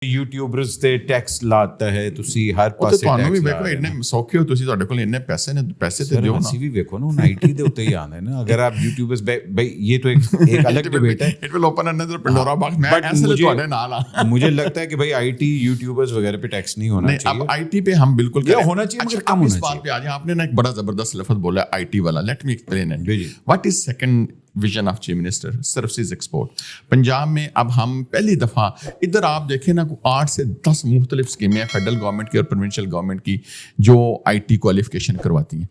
YouTubers ਤੇ tax ਲਾਤਾ ਹੈ, ਤੁਸੀਂ ਹਰ ਉਹ ਤੇ ਪਾਸੇ ਤੁਹਾਨੂੰ ਵੀ ਟੈਕਸ ਵੇਖੋ ਇੰਨੇ ਸੌਖੇ ਹੋ ਤੁਸੀਂ, ਤੁਹਾਡੇ ਕੋਲ ਇੰਨੇ ਪੈਸੇ ਨੇ, ਪੈਸੇ ਤੇ ਦਿਓ ਨਾ। ਅਸੀਂ ਵੀ ਵੇਖੋ ਨਾ ਹੁਣ ਆਈਟੀ ਦੇ ਉੱਤੇ ਹੀ ਆਉਂਦਾ ਹੈ ਨਾ, ਅਗਰ ਆਪ ਯੂਟਿਊਬਰਸ भाई ये तो एक अलग डिबेट है, it will open another Pandora box. मैं ऐसे ਤੁਹਾਡੇ ਨਾਲ ਆ। मुझे लगता है कि भाई आईटी यूट्यूबर्स वगैरह पे टैक्स नहीं होना चाहिए। अब आईटी पे हम बिल्कुल होना चाहिए, मगर कम होना चाहिए। इस बात पे आ जाए, आपने ना एक बड़ा जबरदस्त लफ्ज बोला आईटी वाला, let me explain it. What is second vision of chief minister? Services export. Punjab में अब हम पहली दफ़ा इधर आप देखें ना 8 से 10 मुख्तलिफ स्कीमें फेडरल गवर्नमेंट की और प्रोविंशियल गवर्नमेंट की जो आईटी क्वालिफिकेशन करवाती हैं।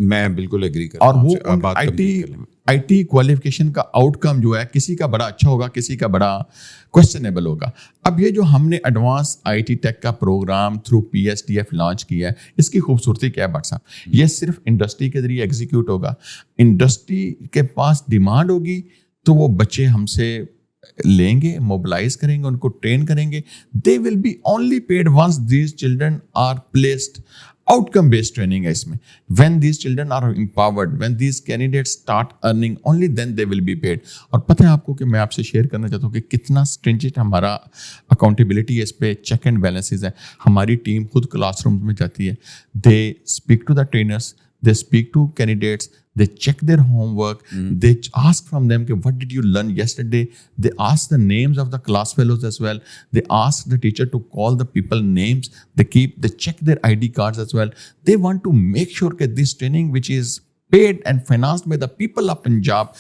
मैं बिल्कुल एग्री करता हूं। और वो आईटी क्वालिफिकेशन का आउटकम जो है किसी का बड़ा अच्छा होगा, किसी का बड़ा क्वेश्चनेबल होगा। अब ये जो हमने एडवांस आईटी टेक का प्रोग्राम थ्रू पीएसटीएफ लॉन्च किया है, इसकी खूबसूरती क्या है भट्ट साहब? ये सिर्फ इंडस्ट्री के जरिए एग्जीक्यूट होगा। इंडस्ट्री के पास डिमांड होगी तो वो बच्चे हमसे लेंगे, मोबिलाइज करेंगे, उनको ट्रेन करेंगे। They will be only paid once these children are placed. Outcome based training है इसमें। When these children are empowered, when these candidates start earning, only then they will be paid. और पता है आपको कि मैं आपसे शेयर करना चाहता हूँ कि कितना स्ट्रिंजेंट हमारा अकाउंटेबिलिटी है इस पे, चेक एंड बैलेंसेस है। हमारी टीम खुद क्लासरूम में जाती है, they speak to the trainers, they speak to candidates, they check their homework, they ask from them what did you learn yesterday. They ask the names of the class fellows as well. They ask the teacher to call the people names. They check their ID cards as well. They want to make sure that this training, which is paid and financed by the people of Punjab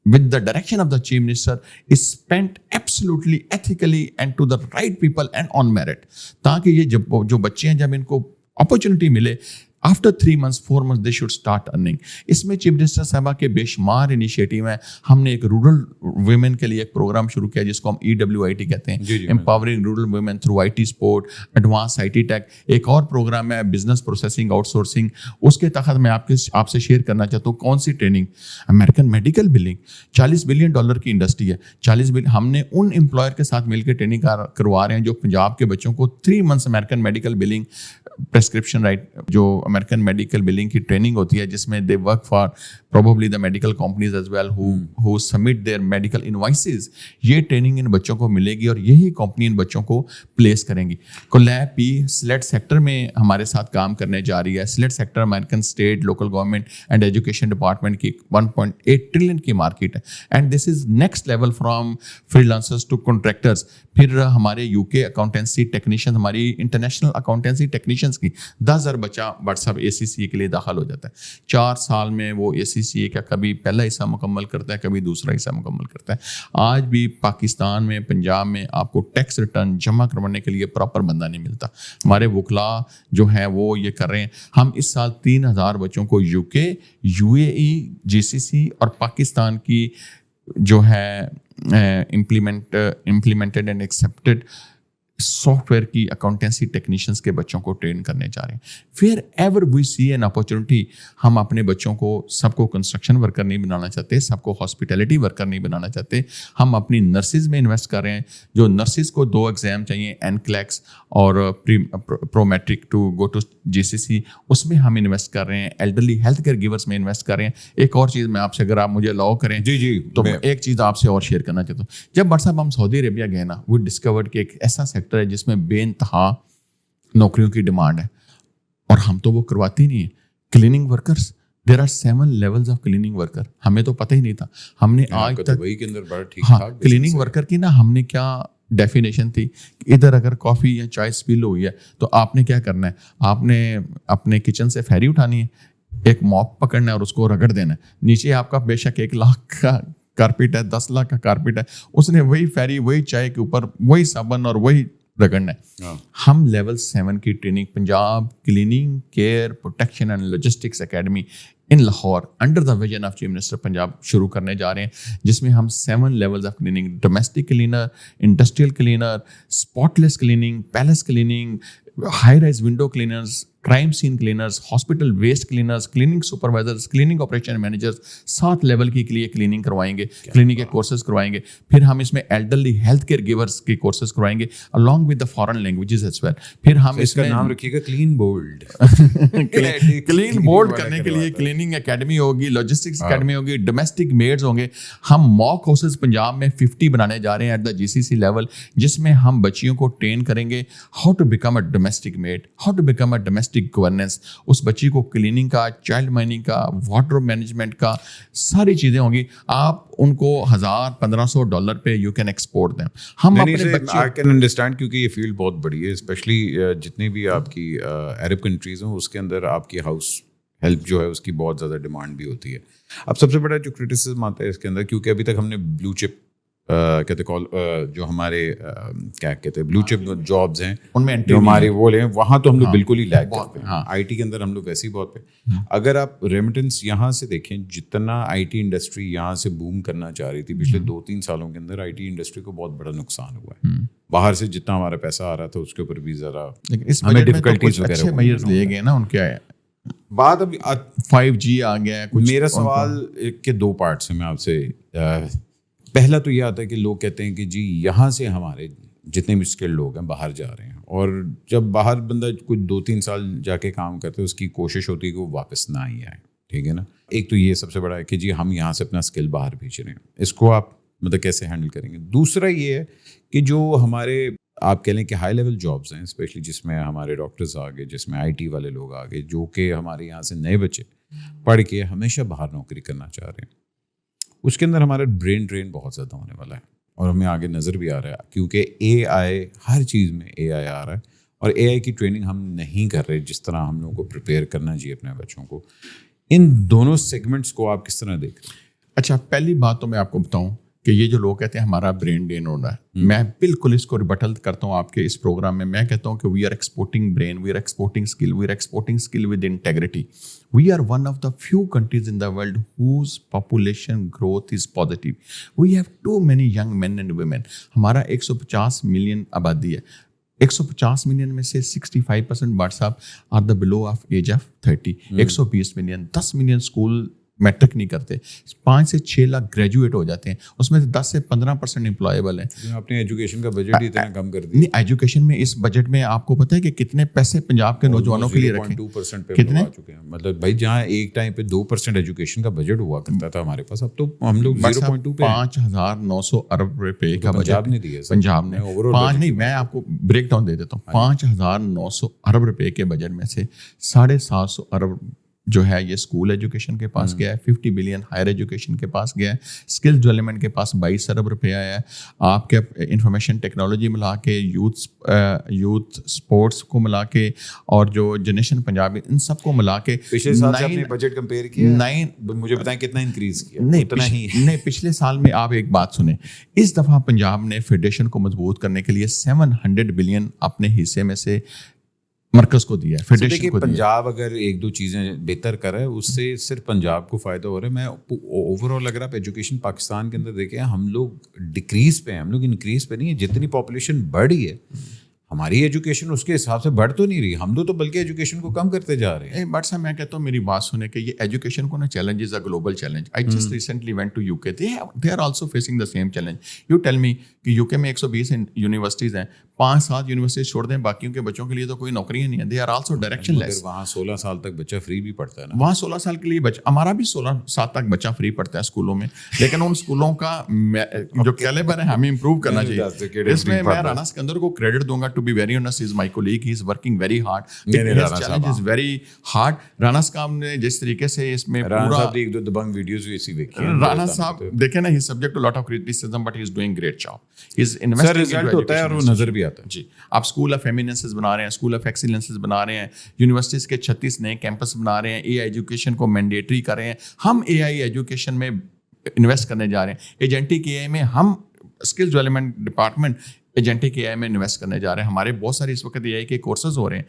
with the direction of the Chief Minister, is spent absolutely ethically and to the right people and on merit, ताकि ये जो बच्चे हैं जब इनको opportunity मिले, after 3 months 4 months they should start earning. इसमें chief minister साहबा के बेशुमार इनिशिएटिव हैं। हमने एक रूरल वुमेन के लिए एक प्रोग्राम शुरू किया जिसको हम EWIT कहते हैं, empowering rural women through IT sport, advance IT tech. एक और प्रोग्राम है बिजनेस प्रोसेसिंग आउटसोर्सिंग, उसके तहत मैं आपसे शेयर करना चाहता हूँ कौन सी training. American medical billing, $40 billion की इंडस्ट्री है। 40 बिलियन हमने उन एम्प्लॉयर के साथ मिलकर ट्रेनिंग करवा रहे हैं जो पंजाब के बच्चों को 3 months American medical billing, prescription right, जो अमेरिकन मेडिकल बिलिंग की ट्रेनिंग होती है, जिसमें they work for probably the medical companies as well who submit their medical invoices. ये ट्रेनिंग इन बच्चों को मिलेगी और यही कंपनी इन बच्चों को प्लेस करेंगी। कोलैब पी सिलेट सेक्टर में हमारे साथ काम करने जा रही है। SLED sector American state, local government and education department की 1.8 ट्रिलियन की मार्केट है। And this is next level from freelancers to contractors. फिर हमारे यूके अकाउंटेंसी टेक्नीशियन, हमारी इंटरनेशनल अकाउंटेंसी टेक्नीशियंस की 10,000 बच्चा व्हाट्सएप ACCA के लिए दाखिल हो जाता है। 4 साल में वो ACCA का कभी पहला हिस्सा मुकम्मल करता है, कभी दूसरा हिस्सा मुकम्मल करता है। आज भी पाकिस्तान में, पंजाब में आपको टैक्स रिटर्न जमा करवाने के लिए प्रॉपर बंदा नहीं मिलता। हमारे वकला जो हैं वो ये कर रहे हैं। हम इस साल 3,000 बच्चों को UK, UAE, GCC और पाकिस्तान की जो है इम्प्लीमेंटेड एंड एक्सेप्टेड सॉफ्टवेयर की अकाउंटेंसी टेक्नीशियंस के बच्चों को ट्रेन करने जा रहे हैं। फिर ever we see an opportunity, हम अपने बच्चों को सबको कंस्ट्रक्शन वर्कर नहीं बनाना चाहते, सबको हॉस्पिटैलिटी वर्कर नहीं बनाना चाहते। हम अपनी नर्सिस में इन्वेस्ट कर रहे हैं। जो नर्सिस को 2 एग्जाम चाहिए, NCLEX और Prometric to go to GCC, उसमें हम इन्वेस्ट कर रहे हैं। एल्डरली हेल्थ केयर गिवर्स में इन्वेस्ट कर रहे हैं। एक और चीज़ मैं आपसे, अगर आप मुझे अलाउ करें जी तो मैं एक चीज़ आपसे और शेयर करना चाहता हूँ। जब बट साहब हम सऊदी अरेबिया गए ना, वो डिस्कवर्ड कि एक ऐसा सेक्टर है जिसमें बेइंतहा नौकरियों की डिमांड है और हम तो वो करवाते नहीं है। Cleaning workers, there are 7 levels of cleaning worker. हमें तो पता ही नहीं था। हमने आज तक वही के अंदर बड़ा ठीक-ठाक क्लीनिंग वर्कर की ना हमने क्या डेफिनेशन थी, इधर अगर कॉफ़ी या चाय स्पिल हुई है तो आपने क्या करना है, आपने अपने किचन से फेरी उठानी है, एक मॉप पकड़ना है और उसको रगड़ देना है। नीचे आपका बेशक 1 लाख का कारपेट है, 10 लाख का कारपेट है, उसने वही फेरी, वही चाय के ऊपर वही साबन और वही रगड़ना है। हम लेवल 7 की training Punjab cleaning care protection and logistics academy in Lahore under the vision of chief minister Punjab शुरू करने जा रहे हैं, जिसमें हम 7 levels of cleaning, domestic cleaner, industrial cleaner, spotless cleaning, palace cleaning, high rise window cleaners, crime scene cleaners, hospital waste cleaners, cleaning supervisors, cleaning operation managers, 7 level के लिए cleaning करवाएंगे, क्लीनिंग के कोर्सेज करवाएंगे. फिर हम इसमें एल्डरली हेल्थ केयर गिवर्स के courses करवाएंगे along with the foreign languages as well. फिर हम इसका नाम रखिएगा क्लीन बोल्ड. क्लीन बोर्ड करने के लिए क्लीनिंग एकेडमी होगी, लॉजिस्टिक्स एकेडमी होगी, डोमेस्टिक मेड्स होंगे. हम मॉक हाउसेज पंजाब में 50 बनाने जा रहे हैं एट द GCC लेवल, जिसमें हम बच्चियों को ट्रेन करेंगे how to become a domestic maid, how to become a domestic governance. उस बच्ची को क्लीनिंग का, चाइल्ड माइनिंग का, वाटर मैनेजमेंट का सारी चीज़ें होंगी. आप उनको $1,000-1,500 पे यू कैन एक्सपोर्ट देम. हम अपने बच्चे आई कैन अंडरस्टैंड, क्योंकि ये फील्ड बहुत बड़ी है, स्पेशली जितनी भी आपकी अरब कंट्रीज हैं उसके अंदर आपकी हाउस हेल्प जो है उसकी बहुत ज़्यादा डिमांड भी होती है. अब सबसे बड़ा जो क्रिटिसिज्म आता है इसके अंदर, क्योंकि अभी तक हमने ब्लू चिप कहते कॉल जो हमारे क्या कहते हैं ब्लू चिप जॉब्स हैं उनमें जो हमारे वो हैं, वहाँ तो हम लोग बिल्कुल ही लैग करते हैं. IT के अंदर हम लोग वैसे ही बहुत पे. अगर आप रेमिटेंस यहाँ से देखें, जितना IT इंडस्ट्री यहाँ से बूम करना चाह रही थी पिछले 2-3 सालों के अंदर, IT इंडस्ट्री को बहुत बड़ा नुकसान हुआ है. बाहर से जितना हमारा पैसा आ रहा था उसके ऊपर भी ज़रा हमें डिफिकल्टीज वगैरह दिए गए ना उनके. बात अभी 5G आ गया है. मेरा सवाल के 2 पार्ट्स हैं. मैं आपसे पहला तो ये आता है कि लोग कहते हैं कि जी यहाँ से हमारे जितने भी स्किल्ड लोग हैं बाहर जा रहे हैं, और जब बाहर बंदा कुछ 2-3 साल जाके काम करते हैं उसकी कोशिश होती है कि वो वापस ना ही आए. ठीक है ना. एक तो ये सबसे बड़ा है कि जी हम यहाँ से अपना स्किल बाहर भेज रहे हैं, इसको आप मतलब कैसे हैंडल करेंगे. दूसरा ये है कि जो हमारे आप कह लें कि हाई लेवल जॉब्स हैं, स्पेशली जिसमें हमारे डॉक्टर्स आ गए, जिसमें IT वाले लोग आ गए, जो कि हमारे यहाँ से नए बच्चे पढ़ के हमेशा बाहर नौकरी करना चाह रहे हैं, उसके अंदर हमारा ब्रेन ड्रेन बहुत ज़्यादा होने वाला है. और हमें आगे नज़र भी आ रहा है, क्योंकि AI हर चीज़ में AI आ रहा है, और AI की ट्रेनिंग हम नहीं कर रहे जिस तरह हम लोगों को प्रिपेयर करना चाहिए अपने बच्चों को. इन दोनों सेगमेंट्स को आप किस तरह देख रहे हैं? अच्छा, पहली बात तो मैं आपको बताऊं कि ये जो लोग कहते हैं हमारा ब्रेन ड्रेन हो रहा है, मैं बिल्कुल इसको रिबटल करता हूँ आपके इस प्रोग्राम में. मैं कहता हूँ कि we are exporting brain, we are exporting skill, we are exporting skill with integrity. We are one of the few countries in the world whose population growth is positive. We have too many young men and women. हमारा 150 million आबादी है. 150 million में से 65% but साहब are the below of age of 30. 120 million, 10 million school matric नहीं करते, 5 से 6 lakh graduate हो जाते हैं, उसमें से 10 से 15% एम्प्लॉयबल हैं. आपने एजुकेशन का बजट ही इतना कम कर दिया. नहीं, एजुकेशन में इस बजट में आपको पता है कि कितने पैसे पंजाब के नौजवानों के लिए रखे? 2% पे कितने? आ चुके हैं. मतलब भाई जहाँ एक टाइम पे 2% एजुकेशन का बजट हुआ करता था हमारे पास, अब तो हम लोग 0.2 पे 5,900 अरब रुपए का पंजाब ने दिया. पंजाब ने पाँच नहीं, मैं आपको ब्रेक डाउन दे देता हूँ. 5,900 अरब रुपए के बजट में से 750 अरब जो है ये स्कूल एजुकेशन के पास गया है, 50 बिलियन हायर एजुकेशन के पास गया है, स्किल डेवलपमेंट के पास 22 अरब रुपये आया है. आपके इंफॉर्मेशन टेक्नोलॉजी मिला के, यूथ स्पोर्ट्स को मिला के, और जो जनरेशन पंजाबी, इन सब को मिला के पिछले साल से आपने बजट कंपेयर किया, मुझे बताएं कितना इंक्रीज किया? नहीं, पिछले साल में आप एक बात सुने, इस दफ़ा पंजाब ने फेडरेशन को मजबूत करने के लिए 700 बिलियन अपने हिस्से में से मरकज को दिया है, फेडरेशन को दिया. पंजाब अगर 1-2 चीज़ें बेहतर करे उससे सिर्फ पंजाब को फ़ायदा हो रहा है. मैं ओवरऑल अगर आप एजुकेशन पाकिस्तान के अंदर देखें, हम लोग डिक्रीज पे हैं, हम लोग इंक्रीज पे नहीं है. जितनी पॉपुलेशन बढ़ी है हमारी एजुकेशन उसके हिसाब से बढ़ तो नहीं रही, हम लोग तो बल्कि एजुकेशन को कम करते जा रहे हैं. बट सर मैं कहता हूँ मेरी बात सुने कि ये एजुकेशन को ना challenge is a global challenge. I just recently went to UK, they are also facing the same challenge. You tell me कि यूके में 120 यूनिवर्सिटीज़ हैं, 5-7 यूनिवर्सिटीज छोड़ दें, बाकियों के बच्चों के लिए तो कोई नौकरियाँ नहीं है. They are also directionless. वहाँ 16 साल तक बच्चा फ्री भी पढ़ता है ना. वहाँ 16 साल के लिए बच्चा, हमारा भी 16 साल तक बच्चा फ्री पढ़ता है स्कूलों में, लेकिन उन स्कूलों का जो कैलिबर है हमें इम्प्रूव करना चाहिए. इसमें मैं राना सिकंदर को क्रेडिट दूंगा. To be very honest, is my colleague, he is working very hard. Challenge is very hard. Rana साहब ने जिस तरीके से इसमें पूरा 1-2 दबंग वीडियोस भी ऐसी देखी है. राना साहब देखे ना, he is subject to lot of criticism but he is doing great job. He is investing, result होता है और वो नजर भी आता है. जी, आप स्कूल ऑफ एमिनेंसेस बना रहे हैं, स्कूल ऑफ एक्सीलेंसेस बना रहे हैं, यूनिवर्सिटीज़ के 36 नए कैंपस बना रहे हैं, AI एजुकेशन को मैंडेटरी कर रहे हैं. हम AI एजुकेशन में इन्वेस्ट करने जा रहे हैं. एजेंटिक AI में हम skill development department agentic AI में इन्वेस्ट करने जा रहे हैं. हमारे बहुत सारे इस वक्त AI के कोर्सेज हो रहे हैं.